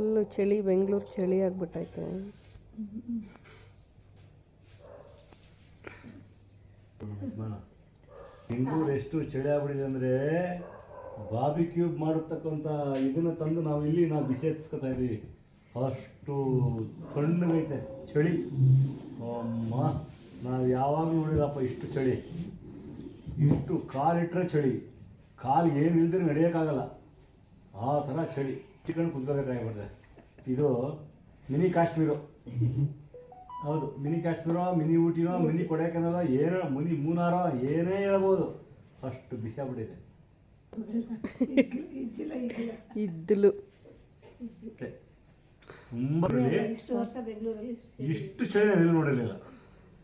Full ಚಳಿ, ಬೆಂಗಳೂರು ಚಳಿ ಆಗ್ಬಿಟ್ಟೈತೆ. ಬೆಂಗಳೂರು ಎಷ್ಟು ಚಳಿ ಆಗ್ಬಿಟ್ಟಿದೆ ಅಂದರೆ ಬಾರ್ಬಿಕ್ಯೂಬ್ ಮಾಡತಕ್ಕಂಥ ಇದನ್ನು ತಂದು ನಾವು ಬಿಸಿ ಹತ್ಸ್ಕೊತಾ ಇದ್ದೀವಿ. ಅಷ್ಟು ತಣ್ಣಗೈತೆ ಚಳಿ. ಅಮ್ಮ, ನಾವು ಯಾವಾಗಲೂ ನೋಡಿರಪ್ಪ ಇಷ್ಟು ಚಳಿ. ಇಷ್ಟು ಕಾಲಿಟ್ಟರೆ ಚಳಿ, ಕಾಲು ಏನು ಇಲ್ದಿರ ನಡೆಯೋಕ್ಕಾಗಲ್ಲ, ಆ ಥರ ಚಳಿ. ಚಿಕನ್ ಕುತ್ಕೋಬೇಕಾಗಿಬಿಡ್ತದೆ. ಇದು ಮಿನಿ ಕಾಶ್ಮೀರ. ಹೌದು, ಮಿನಿ ಕಾಶ್ಮೀರ, ಮಿನಿ ಊಟಿನೋ, ಮಿನಿ ಕೊಡೈಕೆನಾಲ, ಏನೋ ಮಿನಿ ಮೂನಾರೋ ಏನೇ ಹೇಳ್ಬೋದು, ಅಷ್ಟು ಬಿಸಿ ಆಗ್ಬಿಟ್ಟಿದೆ. ಇದ್ದಲು ತುಂಬ ಇಷ್ಟು ಚಳಿ ನಾನು ಎಲ್ಲೂ ನೋಡಿರಲಿಲ್ಲ.